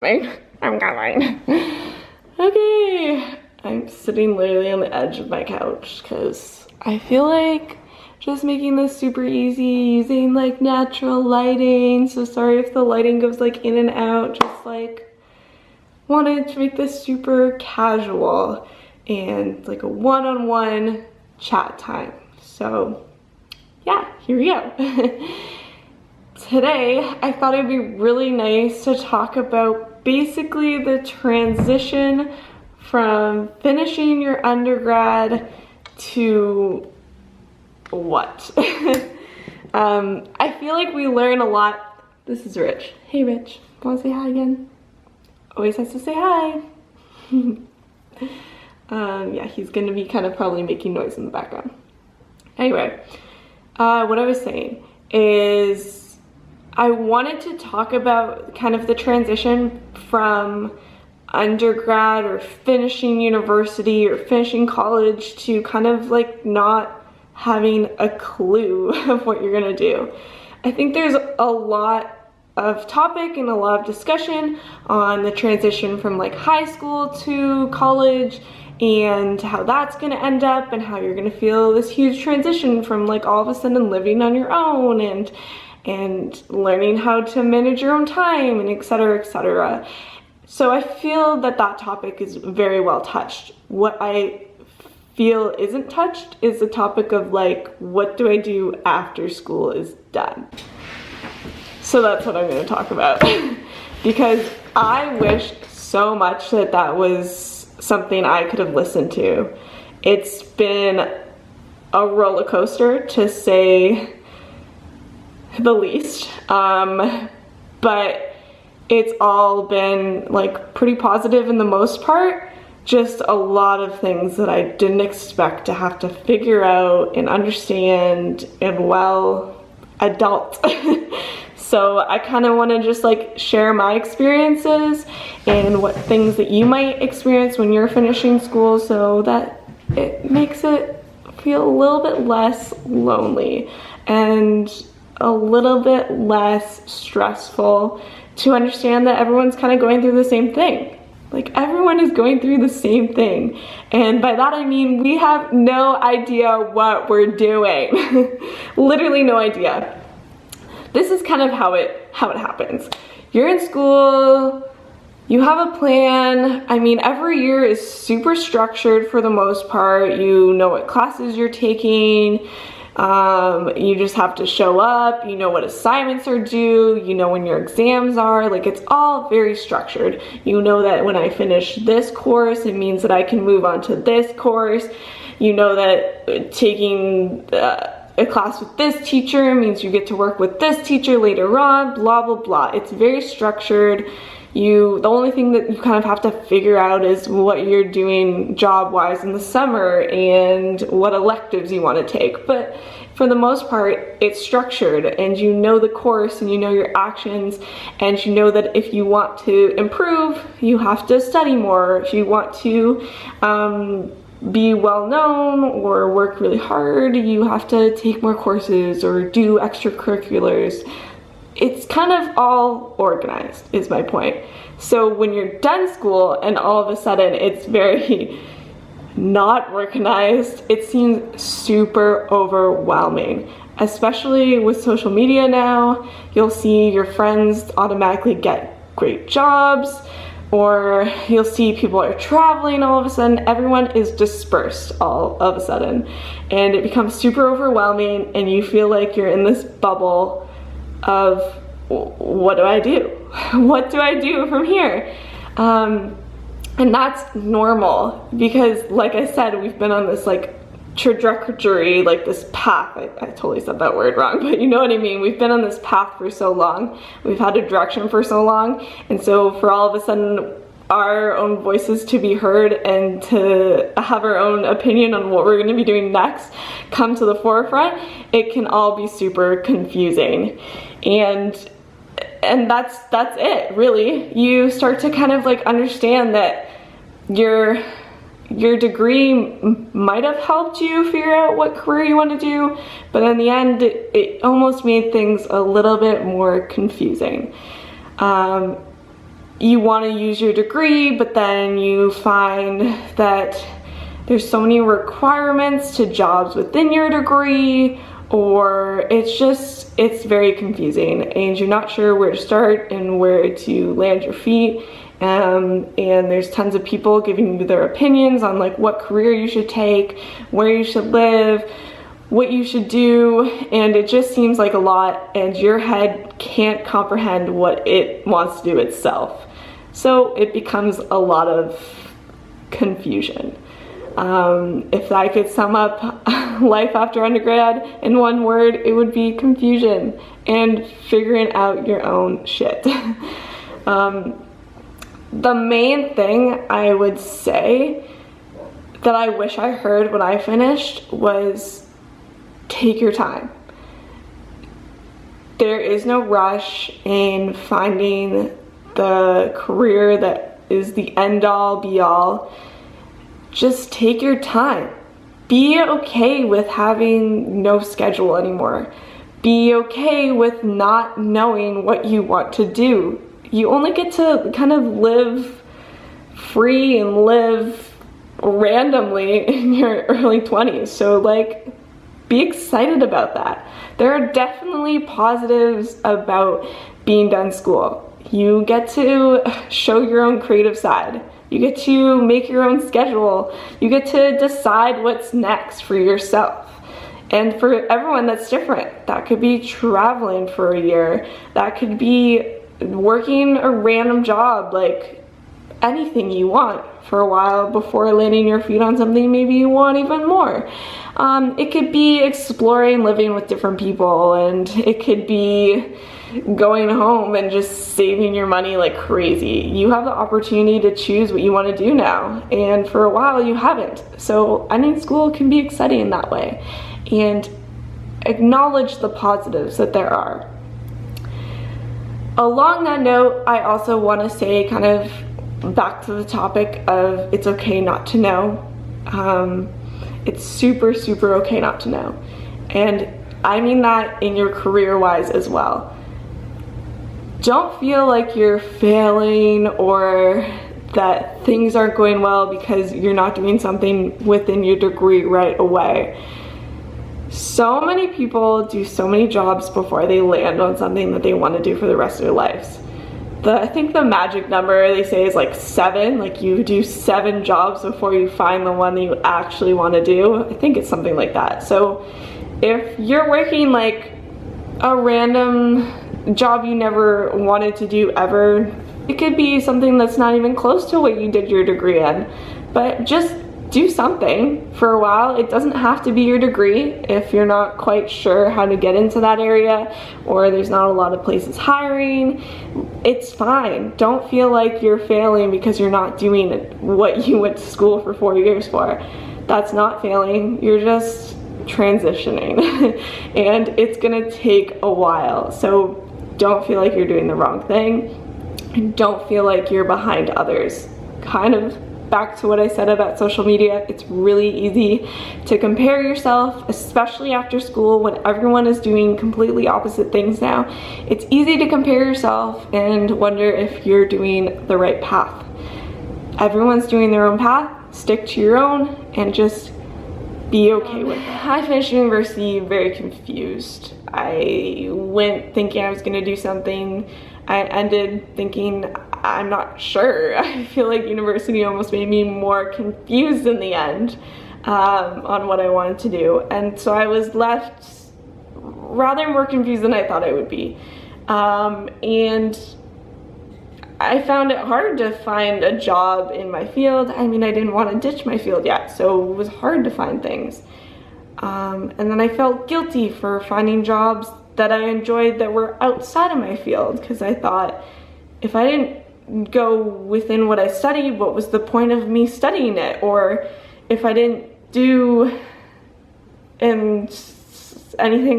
I'm going. Okay, I'm sitting literally on the edge of my couch because I feel like just making this super easy using like natural lighting. So sorry if the lighting goes like in and out, just like wanted to make this super casual and like a one-on-one chat time. So yeah, here we go. Today, I thought it'd be really nice to talk about basically the transition from finishing your undergrad to what? I feel like we learn a lot. This is Rich. Hey Rich, wanna say hi again? Always has to say hi. Yeah, he's gonna be kind of probably making noise in the background. Anyway, what I was saying is I wanted to talk about kind of the transition from undergrad or finishing university or finishing college to kind of like not having a clue of what you're gonna do. I think there's a lot of topic and a lot of discussion on the transition from like high school to college and how that's gonna end up and how you're gonna feel this huge transition from like all of a sudden living on your own and learning how to manage your own time and etc, etc. So I feel that that topic is very well touched. What I feel isn't touched is the topic of like, what do I do after school is done? So that's what I'm going to talk about. Because I wish so much that that was something I could have listened to. It's been a roller coaster to say the least, but it's all been like pretty positive in the most part. Just a lot of things that I didn't expect to have to figure out and understand and well, adult. So I kind of want to just like share my experiences and what things that you might experience when you're finishing school so that it makes it feel a little bit less lonely and a little bit less stressful to understand that everyone's kind of going through the same thing. Like everyone is going through the same thing. And by that I mean we have no idea what we're doing. Literally no idea. This is kind of how it happens. You're in school, you have a plan. I mean, every year is super structured for the most part. You know what classes you're taking. You just have to show up, you know what assignments are due, you know when your exams are, like it's all very structured. You know that when I finish this course, it means that I can move on to this course. You know that taking a class with this teacher means you get to work with this teacher later on, blah, blah, blah. It's very structured. The only thing that you kind of have to figure out is what you're doing job-wise in the summer and what electives you want to take. But for the most part, it's structured and you know the course and you know your actions and you know that if you want to improve, you have to study more. If you want to be well-known or work really hard, you have to take more courses or do extracurriculars. It's kind of all organized, is my point. So when you're done school and all of a sudden it's very not organized, it seems super overwhelming. Especially with social media now, you'll see your friends automatically get great jobs, or you'll see people are traveling all of a sudden. Everyone is dispersed all of a sudden. And it becomes super overwhelming and you feel like you're in this bubble of what do I do? What do I do from here? And that's normal because like I said, we've been on this like trajectory, like this path. I totally said that word wrong, but you know what I mean. We've been on this path for so long. We've had a direction for so long. And so for all of a sudden our own voices to be heard and to have our own opinion on what we're going to be doing next come to the forefront, it can all be super confusing. And that's it, really. You start to kind of like understand that your degree might have helped you figure out what career you want to do, but in the end it almost made things a little bit more confusing. you want to use your degree, but then you find that there's so many requirements to jobs within your degree, or it's very confusing and you're not sure where to start and where to land your feet. And there's tons of people giving you their opinions on like what career you should take, where you should live, what you should do, and it just seems like a lot and your head can't comprehend what it wants to do itself. So it becomes a lot of confusion. If I could sum up life after undergrad in one word, it would be confusion and figuring out your own shit. The main thing I would say that I wish I heard when I finished was take your time. There is no rush in finding the career that is the end all be all. Just take your time. Be okay with having no schedule anymore. Be okay with not knowing what you want to do. You only get to kind of live free and live randomly in your early 20s. So like, be excited about that. There are definitely positives about being done school. You get to show your own creative side. You get to make your own schedule. You get to decide what's next for yourself. And for everyone, that's different. That could be traveling for a year. That could be working a random job, like anything you want for a while before landing your feet on something maybe you want even more. It could be exploring living with different people, and it could be going home and just saving your money like crazy. You have the opportunity to choose what you want to do now, and for a while you haven't. So ending school can be exciting in that way, and acknowledge the positives that there are. Along that note, I also want to say, kind of back to the topic of it's okay not to know. It's super, super okay not to know. And I mean that in your career-wise as well. Don't feel like you're failing or that things aren't going well because you're not doing something within your degree right away. So many people do so many jobs before they land on something that they want to do for the rest of their lives. I think the magic number they say is like 7, like you do 7 jobs before you find the one that you actually want to do. I think it's something like that. So if you're working like a random job you never wanted to do ever, it could be something that's not even close to what you did your degree in, but just do something for a while. It doesn't have to be your degree if you're not quite sure how to get into that area or there's not a lot of places hiring. It's fine. Don't feel like you're failing because you're not doing what you went to school for 4 years for. That's not failing. You're just transitioning and it's gonna take a while. So don't feel like you're doing the wrong thing and don't feel like you're behind others. Kind of back to what I said about social media, it's really easy to compare yourself, especially after school when everyone is doing completely opposite things now. It's easy to compare yourself and wonder if you're doing the right path. Everyone's doing their own path, stick to your own, and just be okay with it. I finished university very confused. I went thinking I was gonna do something. I ended thinking I'm not sure. I feel like university almost made me more confused in the end on what I wanted to do. And so I was left rather more confused than I thought I would be. And I found it hard to find a job in my field. I mean, I didn't want to ditch my field yet, so it was hard to find things. And then I felt guilty for finding jobs that I enjoyed that were outside of my field, because I thought if I didn't go within what I studied, what was the point of me studying it? Or if I didn't do anything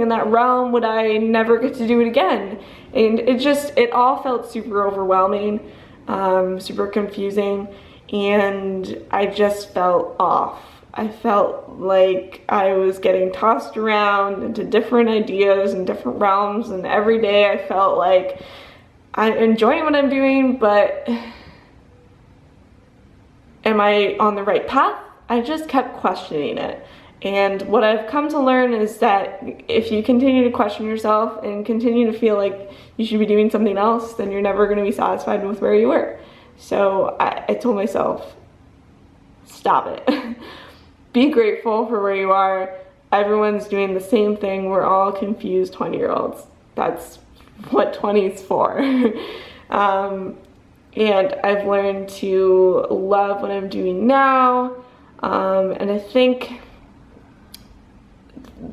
in that realm, would I never get to do it again? And it all felt super overwhelming, super confusing, and I just felt off. I felt like I was getting tossed around into different ideas and different realms, and every day I felt like I'm enjoying what I'm doing, but am I on the right path? I just kept questioning it. And what I've come to learn is that if you continue to question yourself and continue to feel like you should be doing something else, then you're never going to be satisfied with where you were. So I told myself, stop it. Be grateful for where you are. Everyone's doing the same thing. We're all confused 20-year-olds. That's what 20 is for. And I've learned to love what I'm doing now. And I think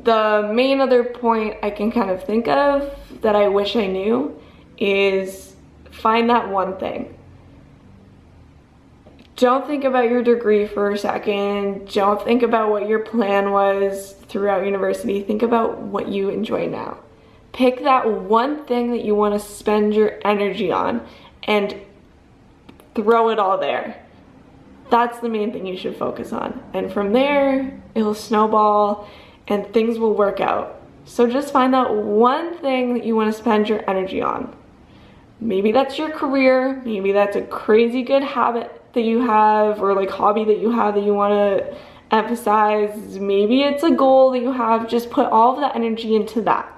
the main other point I can kind of think of that I wish I knew is find that one thing. Don't think about your degree for a second. Don't think about what your plan was throughout university. Think about what you enjoy now. Pick that one thing that you want to spend your energy on and throw it all there. That's the main thing you should focus on. And from there, it'll snowball and things will work out. So just find that one thing that you want to spend your energy on. Maybe that's your career. Maybe that's a crazy good habit that you have, or like hobby that you have that you want to emphasize. Maybe it's a goal that you have. Just put all of that energy into that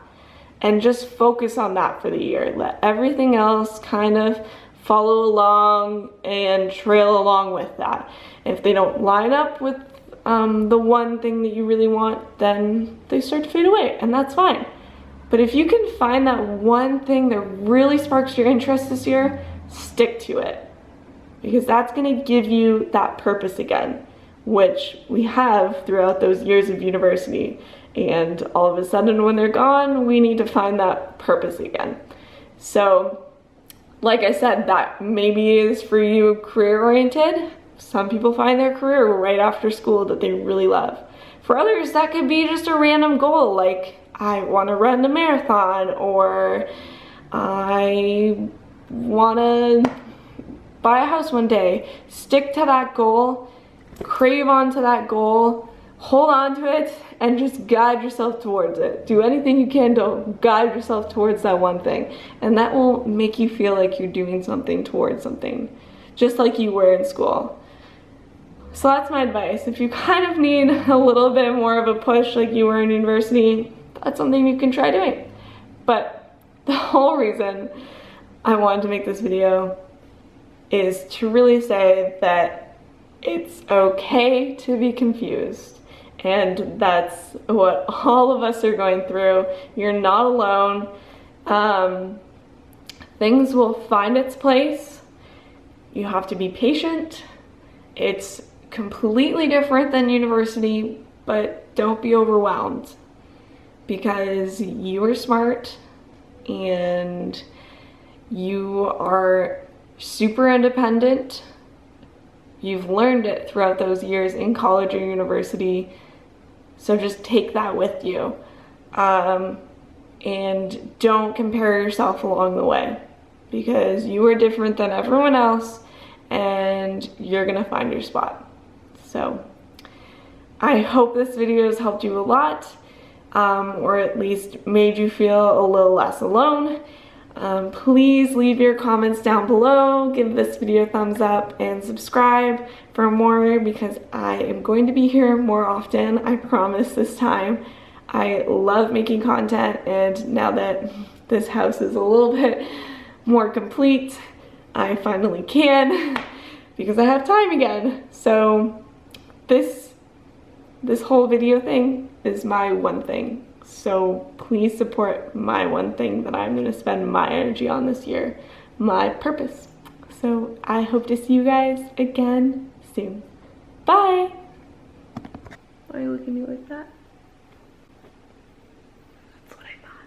and just focus on that for the year. Let everything else kind of follow along and trail along with that. If they don't line up with the one thing that you really want, then they start to fade away, and that's fine. But if you can find that one thing that really sparks your interest this year, stick to it. Because that's gonna give you that purpose again, which we have throughout those years of university. And all of a sudden when they're gone, we need to find that purpose again. So, like I said, that maybe is for you career-oriented. Some people find their career right after school that they really love. For others, that could be just a random goal, like I wanna run a marathon, or I wanna buy a house one day. Stick to that goal, crave onto that goal, hold on to it, and just guide yourself towards it. Do anything you can to guide yourself towards that one thing. And that will make you feel like you're doing something towards something, just like you were in school. So that's my advice. If you kind of need a little bit more of a push like you were in university, that's something you can try doing. But the whole reason I wanted to make this video is to really say that it's okay to be confused. And that's what all of us are going through. You're not alone. Things will find its place. You have to be patient. It's completely different than university, but don't be overwhelmed, because you are smart and you are super independent. You've learned it throughout those years in college or university, so just take that with you. And don't compare yourself along the way, because you are different than everyone else and you're gonna find your spot. So I hope this video has helped you a lot, or at least made you feel a little less alone. Please leave your comments down below, give this video a thumbs up, and subscribe for more, because I am going to be here more often, I promise this time. I love making content, and now that this house is a little bit more complete, I finally can, because I have time again. So this whole video thing is my one thing. So please support my one thing that I'm gonna spend my energy on this year, my purpose. So I hope to see you guys again soon. Bye! Why are you looking at me like that? That's what I thought.